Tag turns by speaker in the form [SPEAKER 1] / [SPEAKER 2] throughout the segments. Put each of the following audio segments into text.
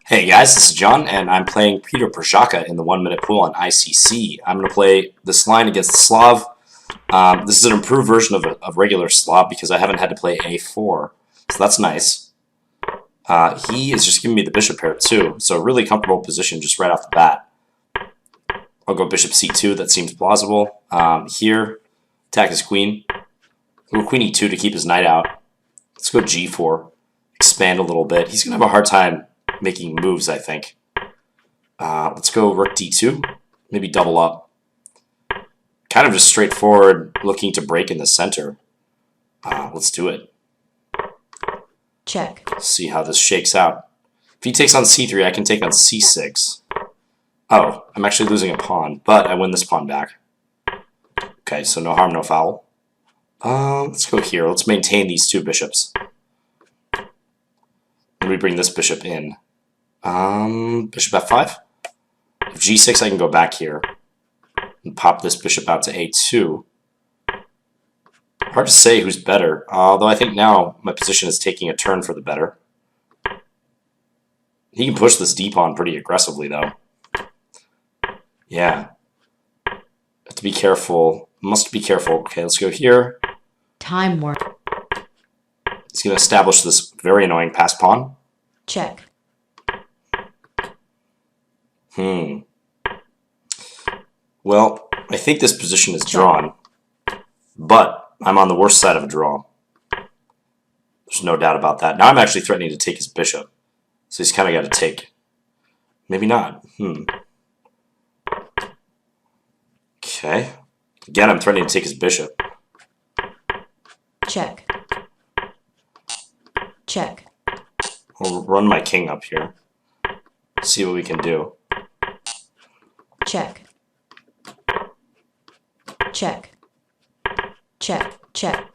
[SPEAKER 1] Hey guys, this is John, and I'm playing Peter Przaka in the 1 minute pool on ICC. I'm going to play this line against the Slav. This is an improved version of regular Slav because I haven't had to play A4, so that's nice. He is just giving me the bishop pair too, so really comfortable position just right off the bat. I'll go bishop C2, that seems plausible. Here, attack his queen. Go queen E2 to keep his knight out. Let's go G4, expand a little bit. He's going to have a hard time making moves, I think. Let's go rook d2, maybe double up. Kind of just straightforward, looking to break in the center. Let's do it.
[SPEAKER 2] Check.
[SPEAKER 1] See how this shakes out. If he takes on c3, I can take on c6. Oh, I'm actually losing a pawn, but I win this pawn back. Okay, so no harm, no foul. Let's go here. Let's maintain these two bishops. Then we bring this bishop in. Bishop f5. If g6, I can go back here and pop this bishop out to a2. Hard to say who's better, although I think now my position is taking a turn for the better. He can push this d-pawn pretty aggressively, though. Yeah. Have to be careful. Must be careful. Okay, let's go here.
[SPEAKER 2] Time work.
[SPEAKER 1] He's going to establish this very annoying pass pawn.
[SPEAKER 2] Check.
[SPEAKER 1] Well, I think this position is drawn, but I'm on the worst side of a draw. There's no doubt about that. Now I'm actually threatening to take his bishop, so he's kind of got to take. Maybe not. Okay. Again, I'm threatening to take his bishop.
[SPEAKER 2] Check. Check.
[SPEAKER 1] I'll run my king up here. See what we can do.
[SPEAKER 2] Check. Check. Check. Check.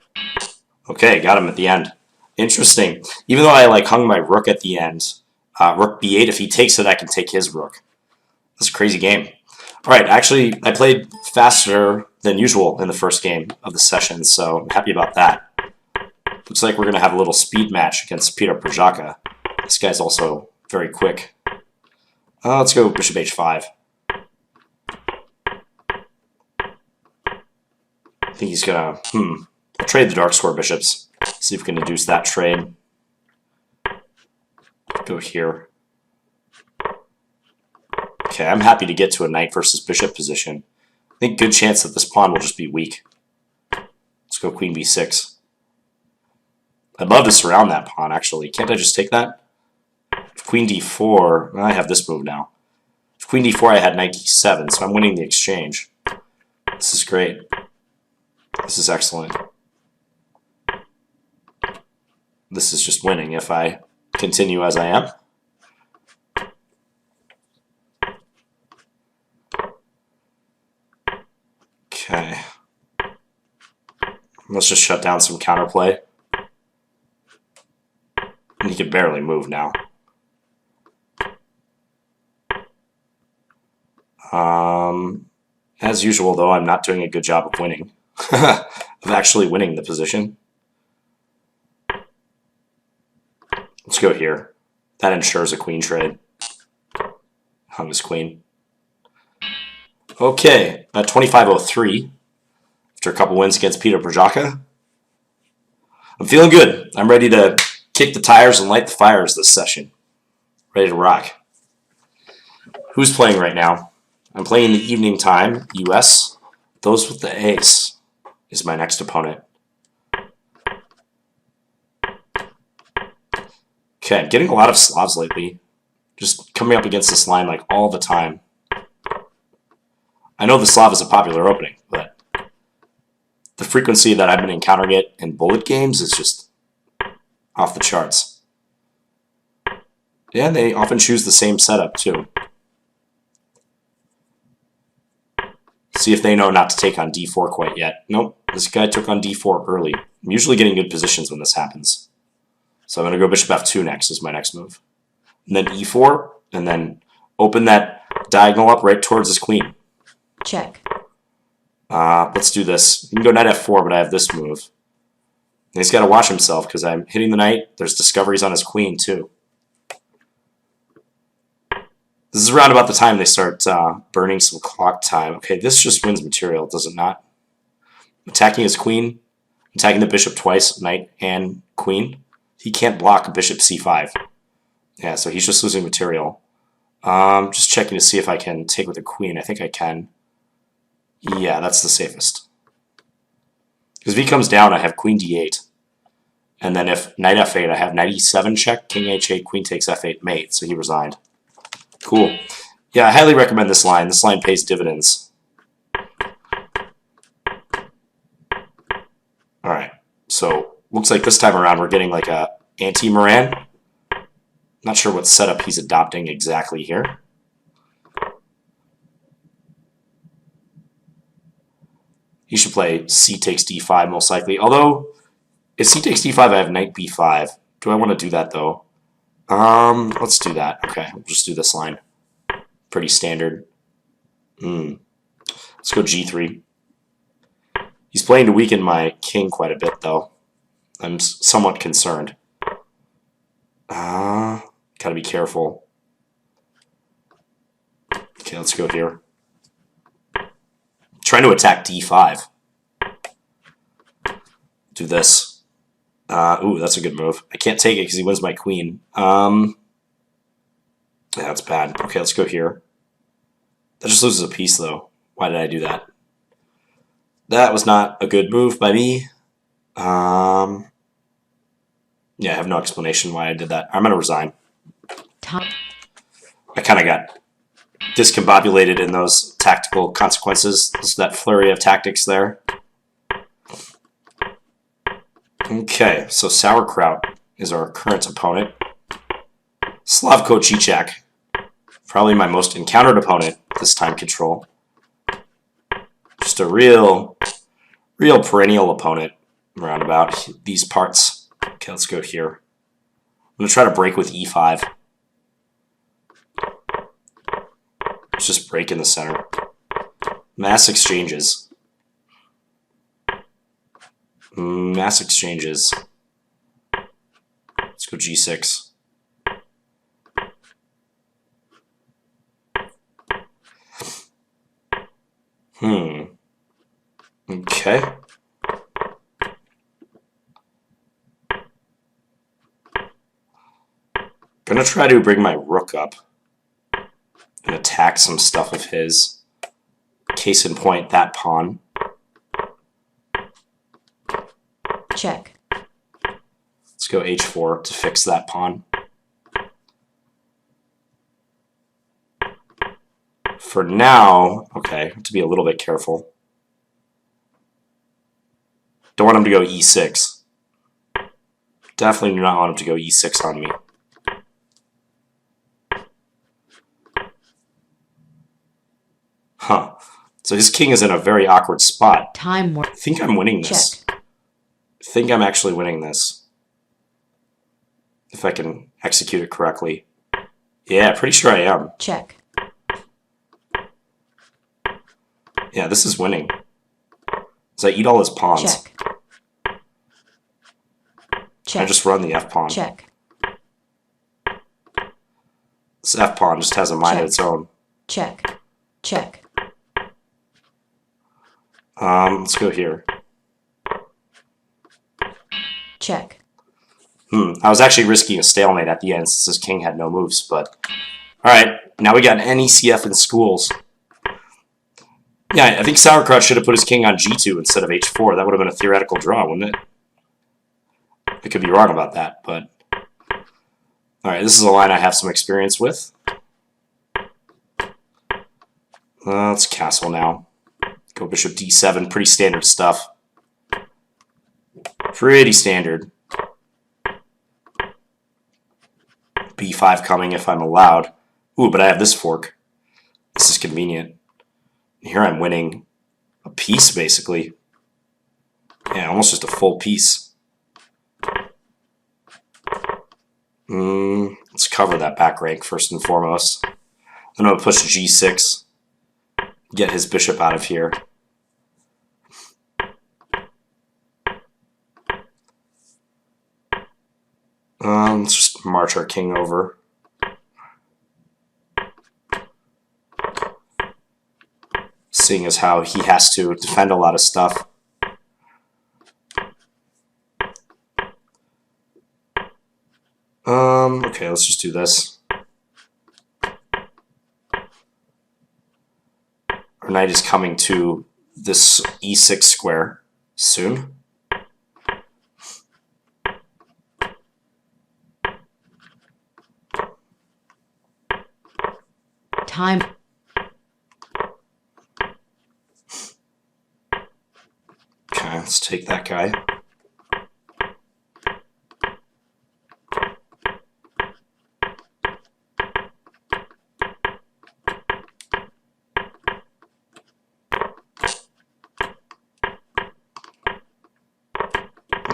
[SPEAKER 1] Okay, got him at the end. Interesting. Even though I hung my rook at the end, rook b8, if he takes it, I can take his rook. That's a crazy game. All right, actually, I played faster than usual in the first game of the session, so I'm happy about that. Looks like we're going to have a little speed match against Peter Przaka. This guy's also very quick. Let's go bishop h5. I think he's gonna, I'll trade the dark square bishops. See if we can induce that trade. Go here. Okay, I'm happy to get to a knight versus bishop position. I think good chance that this pawn will just be weak. Let's go queen b6. I'd love to surround that pawn, actually. Can't I just take that? If queen d4, I have this move now. If queen d4, I had knight d7, so I'm winning the exchange. This is great. This is excellent. This is just winning if I continue as I am. Okay. Let's just shut down some counterplay. And he can barely move now. As usual, though, I'm not doing a good job of winning. Of actually winning the position. Let's go here. That ensures a queen trade. Hung his queen. Okay, at 25:03, after a couple wins against Peter Przaka, I'm feeling good. I'm ready to kick the tires and light the fires this session. Ready to rock. Who's playing right now? I'm playing in the evening time, US. Those with the ace is my next opponent. Okay, I'm getting a lot of Slavs lately. Just coming up against this line all the time. I know the Slav is a popular opening, but the frequency that I've been encountering it in bullet games is just off the charts. Yeah, they often choose the same setup too. See if they know not to take on d4 quite yet. Nope, this guy took on d4 early. I'm usually getting good positions when this happens. So I'm going to go bishop f2 next is my next move. And then e4, and then open that diagonal up right towards his queen.
[SPEAKER 2] Check.
[SPEAKER 1] Let's do this. You can go knight f4, but I have this move. And he's got to watch himself because I'm hitting the knight. There's discoveries on his queen, too. This is around about the time they start burning some clock time. Okay, this just wins material, does it not? Attacking his queen, attacking the bishop twice, knight and queen. He can't block bishop c5. Yeah, so he's just losing material. Just checking to see if I can take with the queen. I think I can. Yeah, that's the safest. Because if he comes down, I have queen d8. And then if knight f8, I have knight e7 check, king h8, queen takes f8, mate. So he resigned. Cool. Yeah, I highly recommend this line. This line pays dividends. Alright, so looks like this time around we're getting like a anti-Moran. Not sure what setup he's adopting exactly here. He should play c takes d5 most likely. Although, if c takes d5, I have knight b5. Do I want to do that though? Let's do that. Okay, we'll just do this line. Pretty standard. Let's go g3. He's playing to weaken my king quite a bit though. I'm somewhat concerned. Gotta be careful. Okay, let's go here. Trying to attack d5. Do this. Ooh, that's a good move. I can't take it because he wins my queen. Yeah, that's bad. Okay, let's go here. That just loses a piece, though. Why did I do that? That was not a good move by me. Yeah, I have no explanation why I did that. I'm going to resign. I kind of got discombobulated in those tactical consequences. There's that flurry of tactics there. Okay, so Sauerkraut is our current opponent. Slavko Žižek, probably my most encountered opponent this time control. Just a real perennial opponent around about these parts. Okay, let's go here. I'm going to try to break with e5. Let's just break in the center. Mass exchanges. Mass exchanges. Let's go g6. Okay. Gonna try to bring my rook up and attack some stuff of his. Case in point, that pawn.
[SPEAKER 2] Check.
[SPEAKER 1] Let's go h4 to fix that pawn. For now, okay, have to be a little bit careful. Don't want him to go e6. Definitely do not want him to go e6 on me. Huh. So his king is in a very awkward spot. I think I'm winning this.
[SPEAKER 2] Check.
[SPEAKER 1] I think I'm actually winning this. If I can execute it correctly. Yeah, pretty sure I am.
[SPEAKER 2] Check.
[SPEAKER 1] Yeah, this is winning. Does I eat all his pawns?
[SPEAKER 2] Check. Check.
[SPEAKER 1] I just run the f-pawn.
[SPEAKER 2] Check.
[SPEAKER 1] This f-pawn just has a mind of its own.
[SPEAKER 2] Check. Check.
[SPEAKER 1] Let's go here.
[SPEAKER 2] Check.
[SPEAKER 1] I was actually risking a stalemate at the end since his king had no moves, but... Alright, now we got an NECF in schools. Yeah, I think Sauerkraut should have put his king on g2 instead of h4. That would have been a theoretical draw, wouldn't it? I could be wrong about that, but... Alright, this is a line I have some experience with. Let's castle now. Go bishop d7, pretty standard stuff. Pretty standard. b5 coming if I'm allowed. Ooh, but I have this fork. This is convenient. Here I'm winning a piece, basically. Yeah, almost just a full piece. Let's cover that back rank first and foremost. Then I'm going to push g6. Get his bishop out of here. Let's just march our king over. seeing as how he has to defend a lot of stuff. Okay, let's just do this. Our knight is coming to this e6 square soon.
[SPEAKER 2] Time.
[SPEAKER 1] Okay, let's take that guy.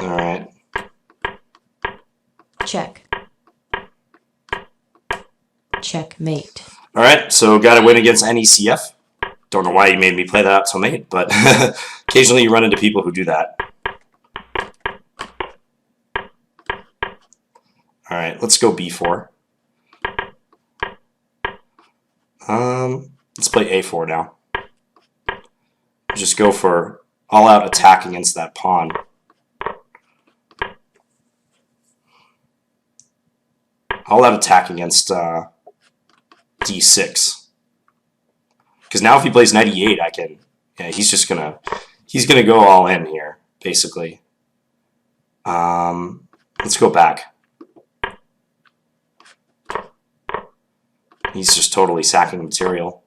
[SPEAKER 1] Alright.
[SPEAKER 2] Check. Checkmate.
[SPEAKER 1] Alright, so got to win against NECF. Don't know why you made me play that out so late, but occasionally you run into people who do that. Alright, let's go b4. Let's play a4 now. Just go for all-out attack against that pawn. All-out attack against d6. Because now if he plays knight e8, I can... Yeah, he's gonna go all in here, basically. Let's go back. He's just totally sacking material.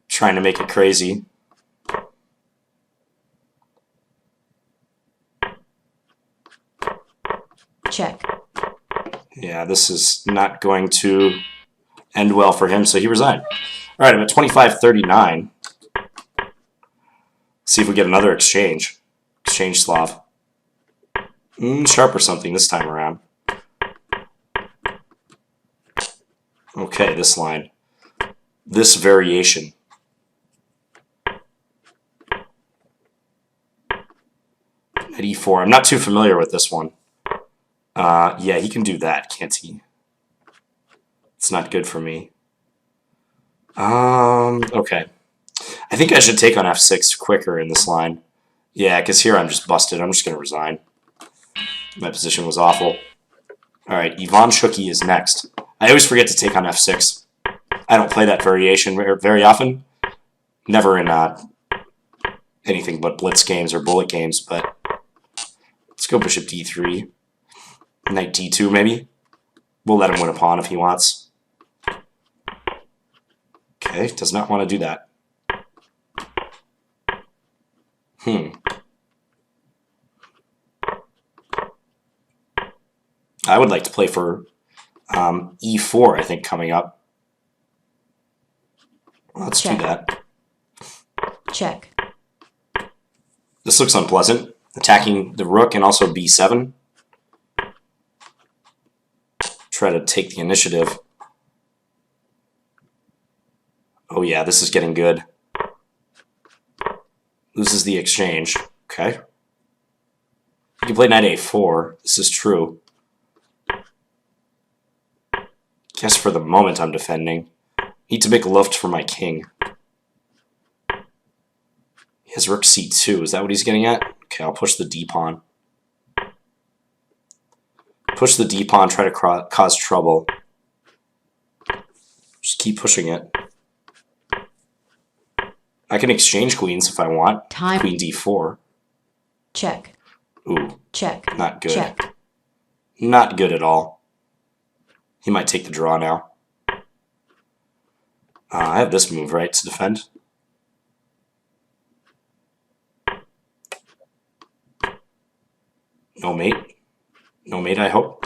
[SPEAKER 1] Trying to make it crazy.
[SPEAKER 2] Check.
[SPEAKER 1] Yeah, this is not going to end well for him, so he resigned. All right, I'm at 25-39. See if we get another exchange. Exchange Slav. Sharp or something this time around. Okay, this line. This variation. At e4. I'm not too familiar with this one. Yeah, he can do that, can't he? It's not good for me. Okay. I think I should take on f6 quicker in this line. Yeah, because here I'm just busted. I'm just going to resign. My position was awful. All right, Ivan Shuki is next. I always forget to take on f6. I don't play that variation very often. Never in anything but blitz games or bullet games, but let's go bishop d3. Knight d2 maybe. We'll let him win a pawn if he wants. Okay, does not want to do that. I would like to play for e4, I think, coming up. Let's do that.
[SPEAKER 2] Check.
[SPEAKER 1] This looks unpleasant. Attacking the rook and also b7. Try to take the initiative. Oh yeah, this is getting good. Loses the exchange. Okay. You can play knight a4. This is true. Guess for the moment I'm defending. Need to make luft for my king. He has rook c2. Is that what he's getting at? Okay, I'll push the d-pawn. Push the d-pawn, try to cause trouble. Just keep pushing it. I can exchange queens if I want.
[SPEAKER 2] Time.
[SPEAKER 1] Queen d4.
[SPEAKER 2] Check.
[SPEAKER 1] Ooh.
[SPEAKER 2] Check.
[SPEAKER 1] Not good.
[SPEAKER 2] Check.
[SPEAKER 1] Not good at all. He might take the draw now. I have this move, right, to defend? No mate. No mate, I hope.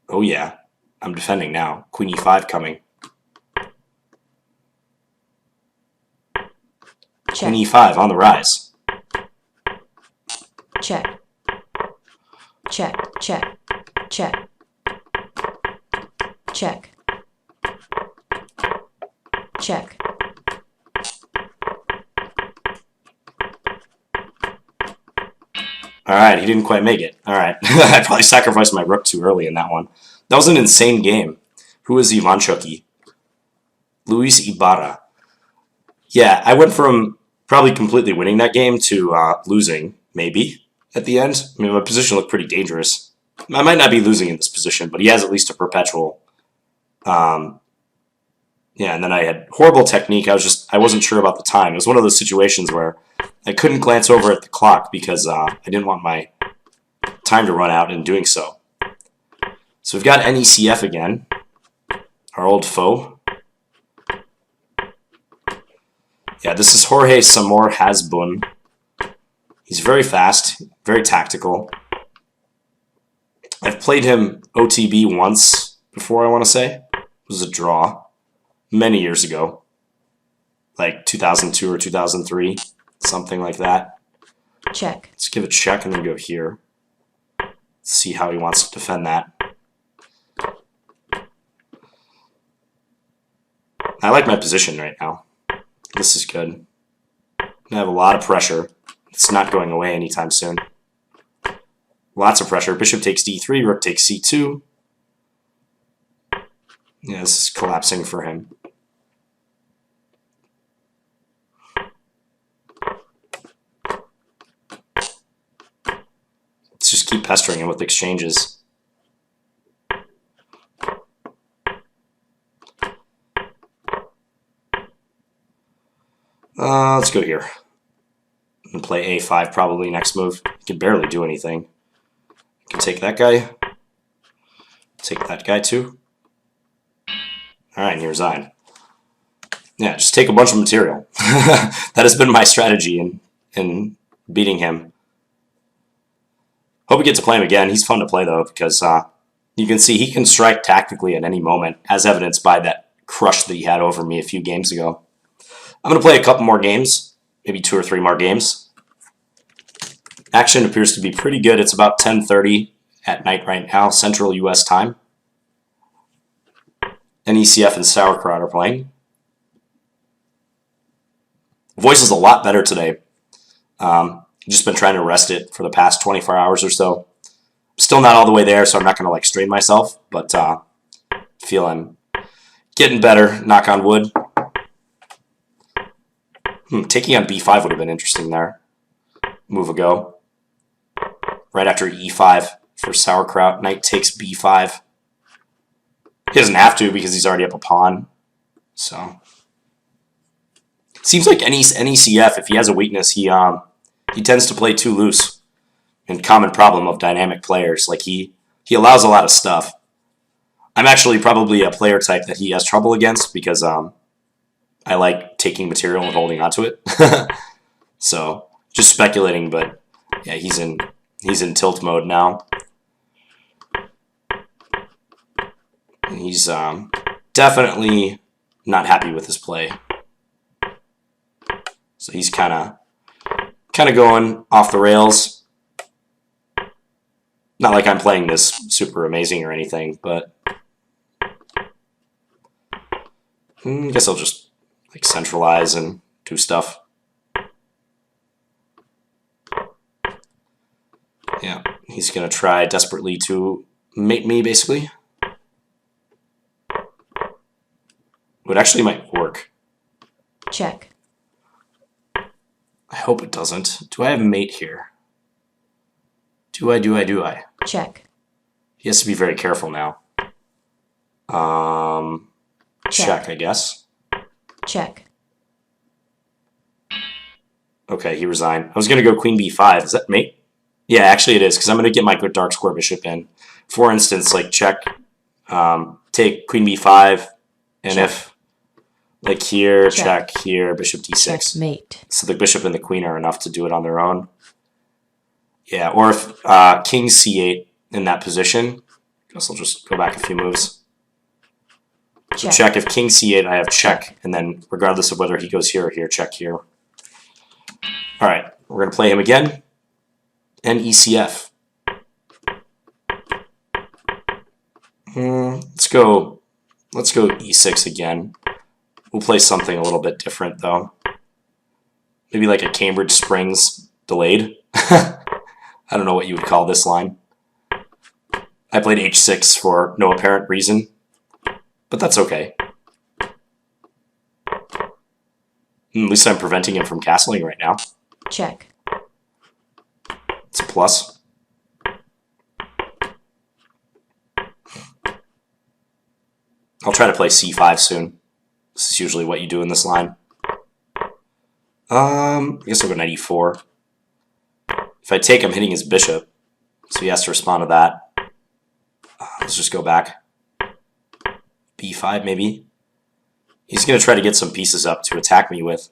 [SPEAKER 1] Oh yeah. I'm defending now. Queen e5 coming.
[SPEAKER 2] Check.
[SPEAKER 1] Queen e5 on the rise.
[SPEAKER 2] Check. Check. Check. Check. Check. Check.
[SPEAKER 1] Alright, he didn't quite make it. Alright. I probably sacrificed my rook too early in that one. That was an insane game. Who is Ivan Shuki? Luis Ibarra. Yeah, I went from probably completely winning that game to losing, maybe, at the end. I mean, my position looked pretty dangerous. I might not be losing in this position, but he has at least a perpetual. Yeah, and then I had horrible technique. I wasn't sure about the time. It was one of those situations where I couldn't glance over at the clock because I didn't want my time to run out in doing so. So we've got NECF again, our old foe. Yeah, this is Jorge Samor Hasbun. He's very fast, very tactical. I've played him OTB once before, I want to say. It was a draw many years ago, like 2002 or 2003, something like that.
[SPEAKER 2] Check.
[SPEAKER 1] Let's give a check and then go here. Let's see how he wants to defend that. I like my position right now. This is good. I have a lot of pressure. It's not going away anytime soon. Lots of pressure. Bishop takes d3, rook takes c2. Yeah, this is collapsing for him. Let's just keep pestering him with exchanges. Let's go here. And play a5 probably next move. He can barely do anything. I can take that guy. Take that guy too. Alright, and he resigned. Yeah, just take a bunch of material. That has been my strategy in beating him. Hope we get to play him again. He's fun to play though, because you can see he can strike tactically at any moment, as evidenced by that crush that he had over me a few games ago. I'm going to play a couple more games, maybe 2 or 3 more games. Action appears to be pretty good. It's about 10:30 at night right now, Central U.S. time. NECF and Sauerkraut are playing. Voice is a lot better today. Just been trying to rest it for the past 24 hours or so. Still not all the way there, so I'm not going to like strain myself, but feel I'm getting better, knock on wood. Taking on b5 would have been interesting there. Move a go. Right after e5 for Sauerkraut, knight takes b5. He doesn't have to because he's already up a pawn. So seems like NECF, if he has a weakness, he tends to play too loose. And common problem of dynamic players, like he allows a lot of stuff. I'm actually probably a player type that he has trouble against because I like taking material and holding onto it. So just speculating, but yeah, he's in tilt mode now. And he's definitely not happy with his play. So he's kind of going off the rails. Not like I'm playing this super amazing or anything, but I guess I'll just like centralize and do stuff. Yeah, he's gonna try desperately to mate me, basically. It actually might work.
[SPEAKER 2] Check.
[SPEAKER 1] I hope it doesn't. Do I have mate here? Do I?
[SPEAKER 2] Check.
[SPEAKER 1] He has to be very careful now. Check, I guess.
[SPEAKER 2] Check.
[SPEAKER 1] Okay, he resigned. I was going to go queen b5. Is that mate? Yeah, actually it is, because I'm going to get my good dark square bishop in. For instance, like check, take queen b5, and
[SPEAKER 2] Check.
[SPEAKER 1] if, like here,
[SPEAKER 2] Check.
[SPEAKER 1] check, here, bishop d6.
[SPEAKER 2] Checkmate.
[SPEAKER 1] So the bishop and the queen are enough to do it on their own. Yeah, or if king c8 in that position, I guess I'll just go back a few moves. So check. If king c8, I have check, and then regardless of whether he goes here or here, check here. All right, we're going to play him again. NECF. Let's go e6 again. We'll play something a little bit different, though. Maybe like a Cambridge Springs delayed. I don't know what you would call this line. I played h6 for no apparent reason, but that's okay. At least I'm preventing him from castling right now.
[SPEAKER 2] Check.
[SPEAKER 1] It's a plus. I'll try to play c5 soon. This is usually what you do in this line. I guess I'll go knight e4. If I take, I'm hitting his bishop, so he has to respond to that. Let's just go back. b5 maybe. He's going to try to get some pieces up to attack me with.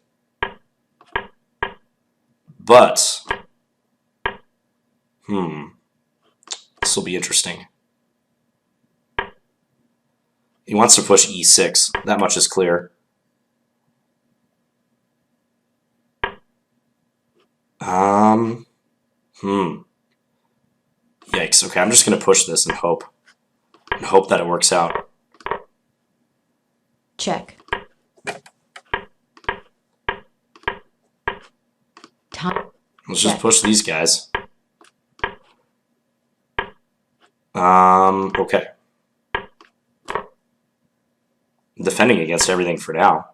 [SPEAKER 1] But, this will be interesting. He wants to push e6. That much is clear. Yikes. Okay, I'm just going to push this and hope that it works out.
[SPEAKER 2] Check.
[SPEAKER 1] Let's just push these guys. Okay. Defending against everything for now.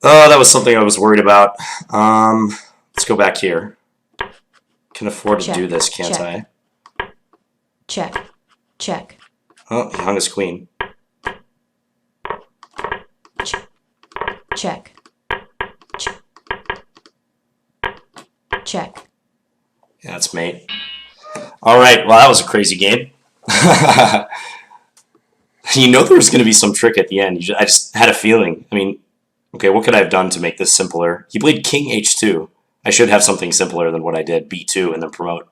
[SPEAKER 1] Oh, that was something I was worried about. Let's go back here. Can afford to do this, can't I?
[SPEAKER 2] Check. Check.
[SPEAKER 1] Oh, he hung his queen.
[SPEAKER 2] Check. Check.
[SPEAKER 1] Yeah, that's mate. All right, well, that was a crazy game. You know there was going to be some trick at the end. I just had a feeling. I mean, okay, what could I have done to make this simpler? He played king h2. I should have something simpler than what I did, b2, and then promote.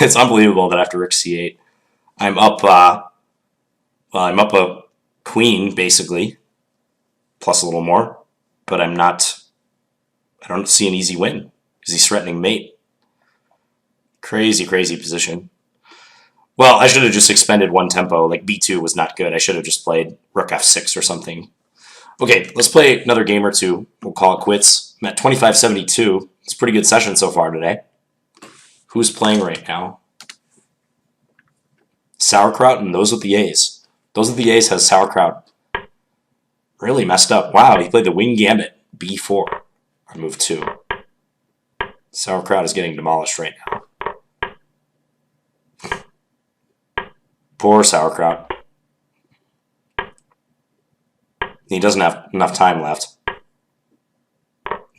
[SPEAKER 1] It's unbelievable that after rook c8, I'm up. I'm up a queen basically, plus a little more, but I'm not. I don't see an easy win because he's threatening mate. Crazy, crazy position. Well, I should have just expended one tempo. Like b2 was not good. I should have just played rook f6 or something. Okay, let's play another game or two. We'll call it quits. I'm at 25-72. It's a pretty good session so far today. Who's playing right now? Sauerkraut and Those with the A's. Those with the A's has Sauerkraut. Really messed up. Wow, he played the wing gambit. b4 on move 2. Sauerkraut is getting demolished right now. Poor Sauerkraut. He doesn't have enough time left.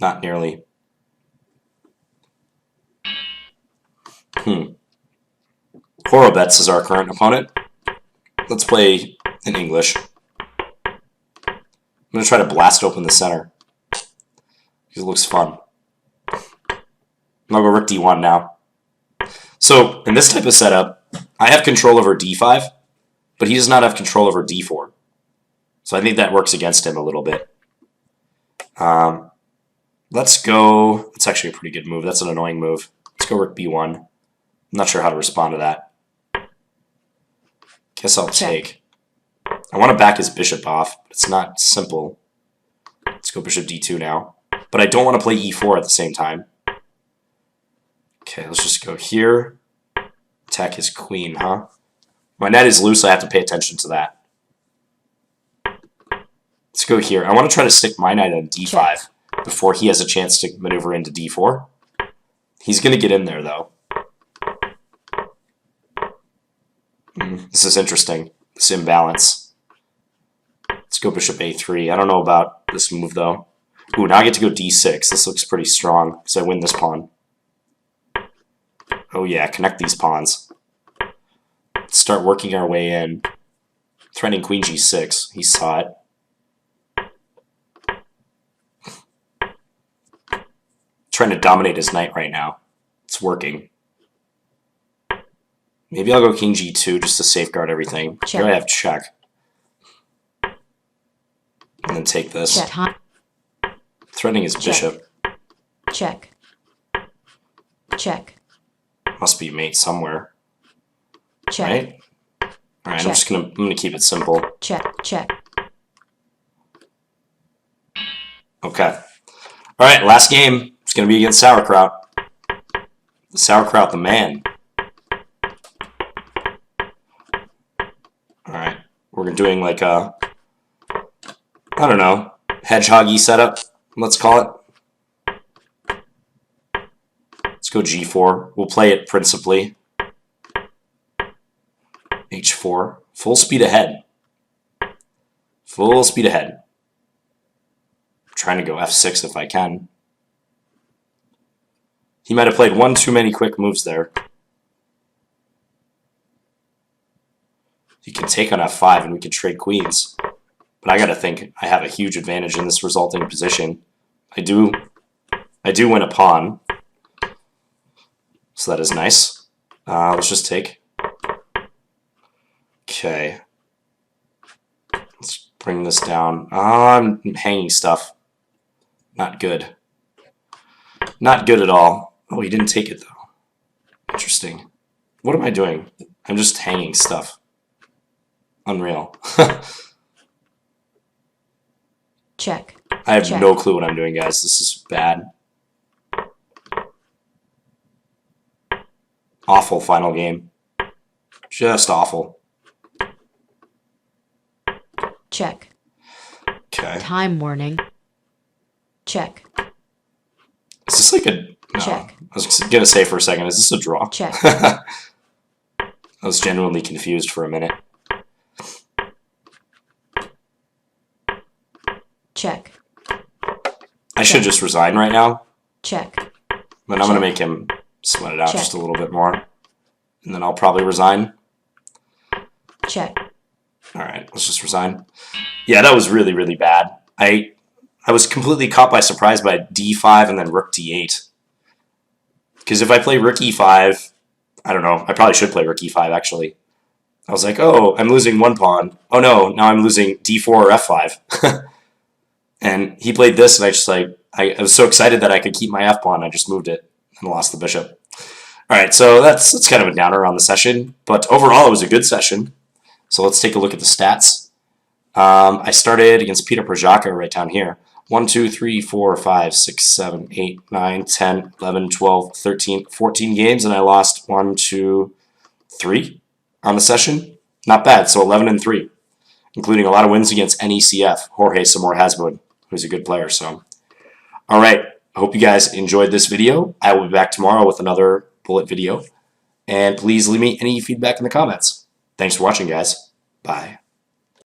[SPEAKER 1] Not nearly. Horobets is our current opponent. Let's play in English. I'm going to try to blast open the center. Because it looks fun. I'll go rook d1 now. So, in this type of setup, I have control over d5, but he does not have control over d4. So I think that works against him a little bit. Let's go... It's actually a pretty good move. That's an annoying move. Let's go rook b1. I'm not sure how to respond to that. Guess I'll take. I want to back his bishop off, but it's not simple. Let's go bishop d2 now. But I don't want to play e4 at the same time. Okay, let's just go here. Attack his queen, huh? My knight is loose, I have to pay attention to that. Let's go here. I want to try to stick my knight on d5 before he has a chance to maneuver into d4. He's going to get in there, though. This is interesting, this imbalance. Let's go bishop a3. I don't know about this move, though. Ooh, now I get to go d6. This looks pretty strong, because I win this pawn. Oh yeah, connect these pawns. Let's start working our way in. Threatening queen g6. He saw it. Trying to dominate his knight right now. It's working. Maybe I'll go king g2 just to safeguard everything.
[SPEAKER 2] Check.
[SPEAKER 1] Here I have check. And then take this.
[SPEAKER 2] Check.
[SPEAKER 1] Threatening his bishop.
[SPEAKER 2] Check. Check.
[SPEAKER 1] Must be mate somewhere.
[SPEAKER 2] Check.
[SPEAKER 1] Right? Alright, I'm gonna keep it simple.
[SPEAKER 2] Check. Check.
[SPEAKER 1] Okay. Alright, last game. It's gonna be against Sauerkraut. Sauerkraut the man. Alright. We're doing like a I don't know, hedgehoggy setup, let's call it. Let's go g4. We'll play it principally. h4. Full speed ahead. Full speed ahead. I'm trying to go f6 if I can. He might have played one too many quick moves there. He could take on f5 and we could trade queens. But I gotta think I have a huge advantage in this resulting position. I do win a pawn. So that is nice. Let's just take. Okay. Let's bring this down. I'm hanging stuff. Not good. Not good at all. Oh, he didn't take it though. Interesting. What am I doing? I'm just hanging stuff. Unreal.
[SPEAKER 2] Check.
[SPEAKER 1] I have
[SPEAKER 2] Check.
[SPEAKER 1] no clue what I'm doing, guys. This is bad. Awful final game. Just awful.
[SPEAKER 2] Check.
[SPEAKER 1] Okay.
[SPEAKER 2] Time warning. Check.
[SPEAKER 1] Is this like a... No.
[SPEAKER 2] Check.
[SPEAKER 1] I was going to say for a second, is this a draw?
[SPEAKER 2] Check.
[SPEAKER 1] I was genuinely confused for a minute.
[SPEAKER 2] Check.
[SPEAKER 1] I should just resign right now.
[SPEAKER 2] Check.
[SPEAKER 1] But I'm going to make him sweat it out
[SPEAKER 2] Check.
[SPEAKER 1] just a little bit more. And then I'll probably resign.
[SPEAKER 2] Check.
[SPEAKER 1] Alright, let's just resign. Yeah, that was really, really bad. I was completely caught by surprise by d5 and then rook d8. Because if I play rook e5, I don't know, I probably should play rook e5 actually. I was like, oh, I'm losing one pawn. Oh no, now I'm losing d4 or f5. And he played this and I just like, I was so excited that I could keep my f pawn, I just moved it and lost the bishop. Alright, so that's kind of a downer on the session, but overall it was a good session. So let's take a look at the stats. I started against Peter Prajaka right down here. 1, 2, 3, 4, 5, 6, 7, 8, 9, 10, 11, 12, 13, 14 games, and I lost 1, 2, 3 on the session. Not bad, so 11 and 3, including a lot of wins against NECF, Jorge Samor Hasbun, who's a good player. So, all right, I hope you guys enjoyed this video. I will be back tomorrow with another bullet video, and please leave me any feedback in the comments. Thanks for watching, guys. Bye.